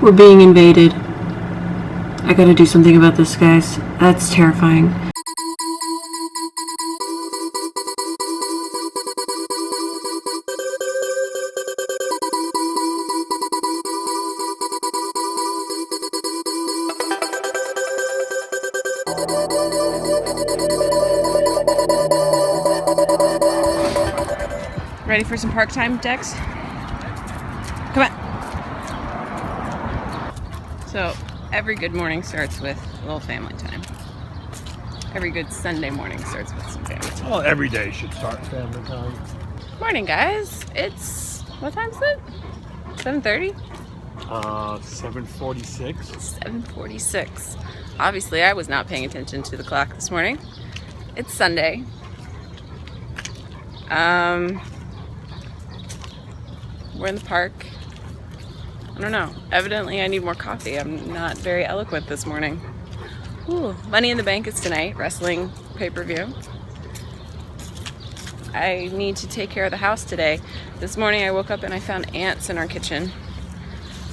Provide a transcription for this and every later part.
We're being invaded. I gotta do something about this, guys. That's terrifying. Ready for some park time, Dex? Come on. So, every good morning starts with a little family time. Every good Sunday morning starts with some family time. Well, every day should start family time. Morning, guys. It's, what time is it? 7:30? 7:46. 7:46. Obviously, I was not paying attention to the clock this morning. It's Sunday. We're in the park. I don't know. Evidently, I need more coffee. I'm not very eloquent this morning. Ooh, Money in the Bank is tonight. Wrestling pay-per-view. I need to take care of the house today. This morning, I woke up and I found ants in our kitchen.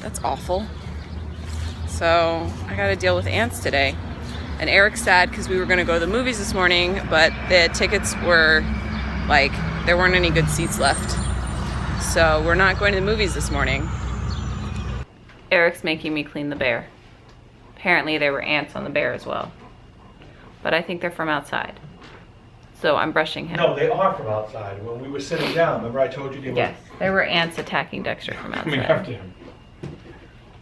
That's awful. So, I gotta deal with ants today. And Eric's sad because we were gonna go to the movies this morning, but the tickets were like, there weren't any good seats left. So we're not going to the movies this morning. Eric's making me clean the bear. Apparently there were ants on the bear as well. But I think they're from outside. So I'm brushing him. No, they are from outside. When we were sitting down, remember I told you they were Yes, there were ants attacking Dexter from coming outside. after him.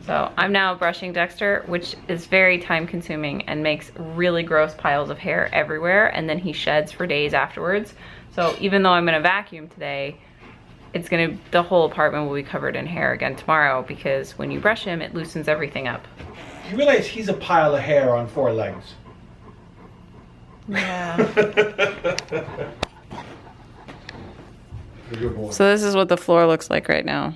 So I'm now brushing Dexter, which is very time consuming and makes really gross piles of hair everywhere, and then he sheds for days afterwards. So even though I'm gonna vacuum today, the whole apartment will be covered in hair again tomorrow, because when you brush him, it loosens everything up. You realize he's a pile of hair on 4 legs. Yeah. Good boy. So this is what the floor looks like right now.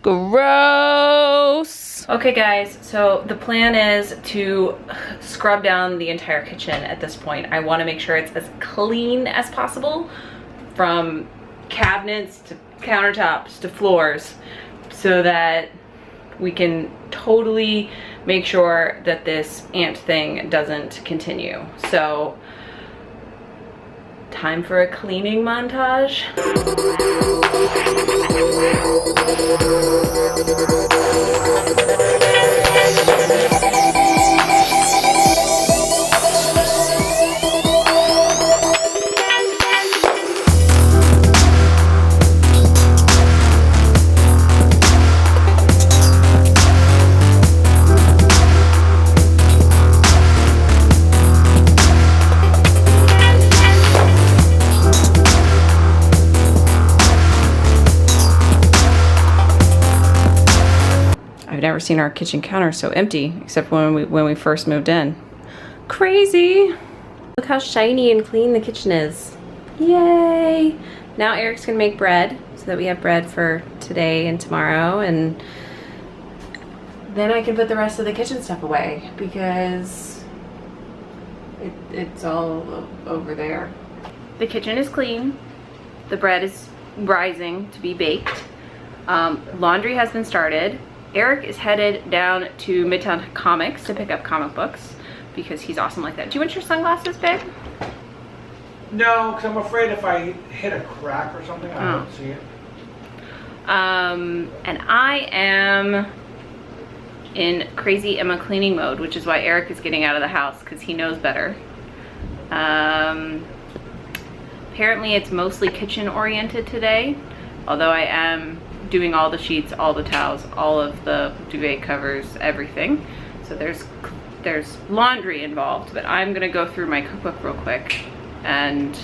Gross! Okay guys, so the plan is to scrub down the entire kitchen at this point. I want to make sure it's as clean as possible, from cabinets to countertops to floors, so that we can totally make sure that this ant thing doesn't continue. So, time for a cleaning montage. I've never seen our kitchen counter so empty, except when we first moved in. Crazy! Look how shiny and clean the kitchen is. Yay! Now Eric's gonna make bread, so that we have bread for today and tomorrow, and then I can put the rest of the kitchen stuff away, because it's all over there. The kitchen is clean. The bread is rising to be baked. Laundry has been started. Eric is headed down to Midtown Comics to pick up comic books, because he's awesome like that. Do you want your sunglasses, babe? No, because I'm afraid if I hit a crack or something, I won't see it. And I am in crazy Emma cleaning mode, which is why Eric is getting out of the house, because he knows better. Apparently it's mostly kitchen oriented today, although I am doing all the sheets, all the towels, all of the duvet covers, everything. So there's laundry involved, but I'm gonna go through my cookbook real quick and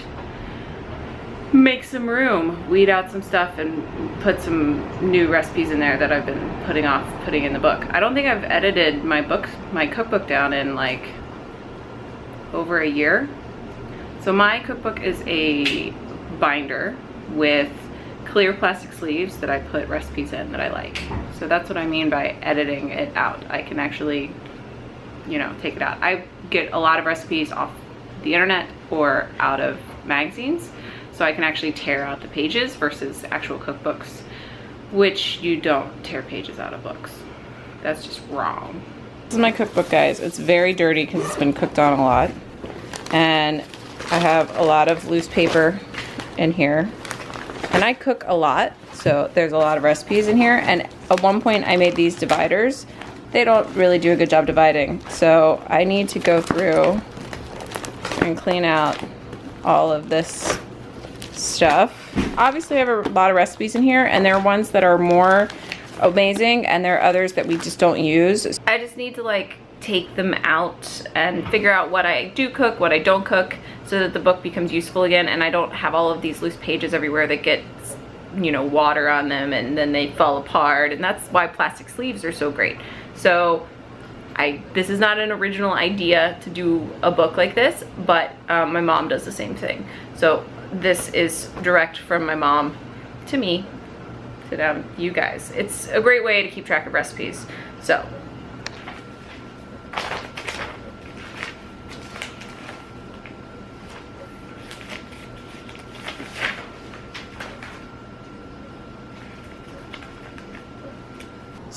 make some room, weed out some stuff, and put some new recipes in there that I've been putting off putting in the book. I don't think I've edited my cookbook down in like over a year. So my cookbook is a binder with clear plastic sleeves that I put recipes in that I like. So that's what I mean by editing it out. I can actually, you know, take it out. I get a lot of recipes off the internet or out of magazines, so I can actually tear out the pages versus actual cookbooks, which you don't tear pages out of books. That's just wrong. This is my cookbook, guys. It's very dirty because it's been cooked on a lot. And I have a lot of loose paper in here. And I cook a lot, so there's a lot of recipes in here. And at one point I made these dividers. They don't really do a good job dividing. So I need to go through and clean out all of this stuff. Obviously I have a lot of recipes in here, and there are ones that are more amazing and there are others that we just don't use. I just need to like take them out and figure out what I do cook, what I don't cook, so that the book becomes useful again and I don't have all of these loose pages everywhere that get, you know, water on them and then they fall apart, and that's why plastic sleeves are so great. So this is not an original idea to do a book like this, but my mom does the same thing. So this is direct from my mom to me, to you guys. It's a great way to keep track of recipes. So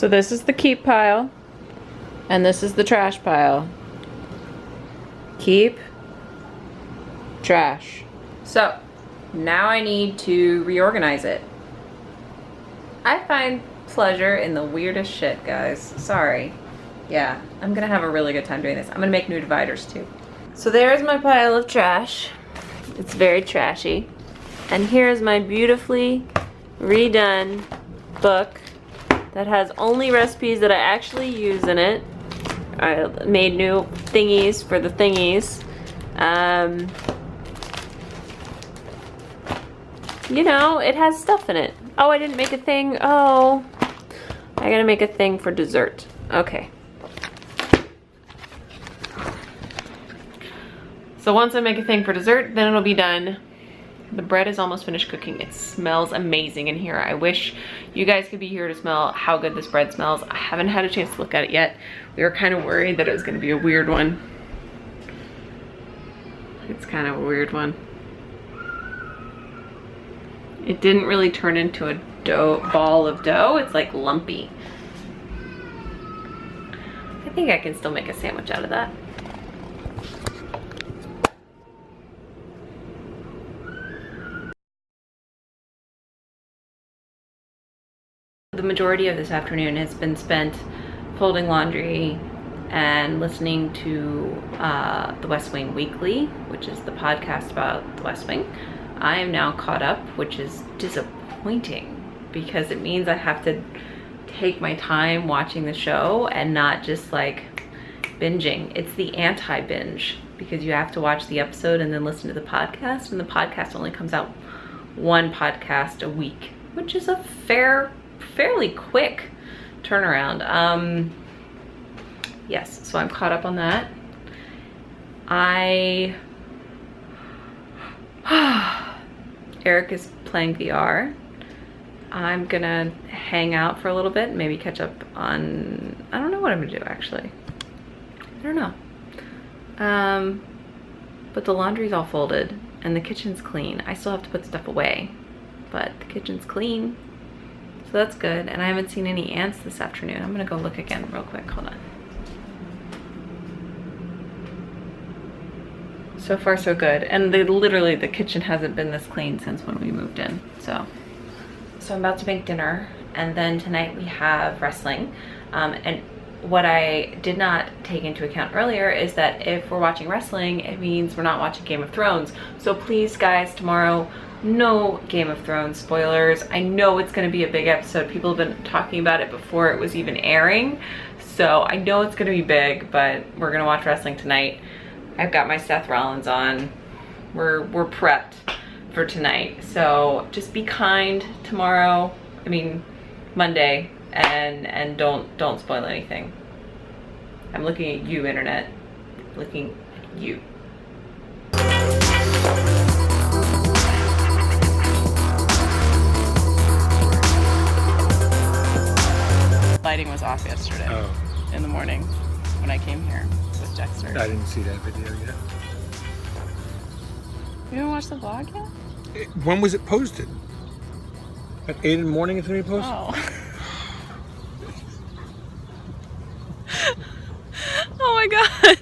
this is the keep pile, and this is the trash pile. Keep, trash. So now I need to reorganize it. I find pleasure in the weirdest shit, guys. Sorry. Yeah, I'm gonna have a really good time doing this. I'm gonna make new dividers too. So there's my pile of trash. It's very trashy. And here's my beautifully redone book that has only recipes that I actually use in it. I made new thingies for the thingies. You know, it has stuff in it. Oh, I didn't make a thing. Oh, I gotta make a thing for dessert. Okay. So once I make a thing for dessert, then it'll be done. The bread is almost finished cooking. It smells amazing in here. I wish you guys could be here to smell how good this bread smells. I haven't had a chance to look at it yet. We were kind of worried that it was gonna be a weird one. It's kind of a weird one. It didn't really turn into a ball of dough. It's like lumpy. I think I can still make a sandwich out of that. The majority of this afternoon has been spent folding laundry and listening to The West Wing Weekly, which is the podcast about The West Wing. I am now caught up, which is disappointing because it means I have to take my time watching the show and not just like binging. It's the anti-binge because you have to watch the episode and then listen to the podcast, and the podcast only comes out one podcast a week, which is a fairly quick turnaround. Yes, so I'm caught up on that. Eric is playing VR. I'm gonna hang out for a little bit, maybe catch up on, I don't know what I'm gonna do actually. I don't know. But the laundry's all folded and the kitchen's clean. I still have to put stuff away, but the kitchen's clean. So that's good. And I haven't seen any ants this afternoon. I'm gonna go look again real quick, hold on. So far so good. And literally the kitchen hasn't been this clean since when we moved in. So I'm about to make dinner, and then tonight we have wrestling. And what I did not take into account earlier is that if we're watching wrestling, it means we're not watching Game of Thrones. So please guys, tomorrow, no Game of Thrones spoilers. I know it's gonna be a big episode. People have been talking about it before it was even airing. So I know it's gonna be big, but we're gonna watch wrestling tonight. I've got my Seth Rollins on. We're prepped for tonight. So just be kind tomorrow, Monday, and don't spoil anything. I'm looking at you, internet. Looking at you. Lighting was off yesterday in the morning when I came here with Dexter. I didn't see that video yet. You didn't watch the vlog yet? When was it posted? At 8 in the morning it's gonna be posted? Oh. Oh my god.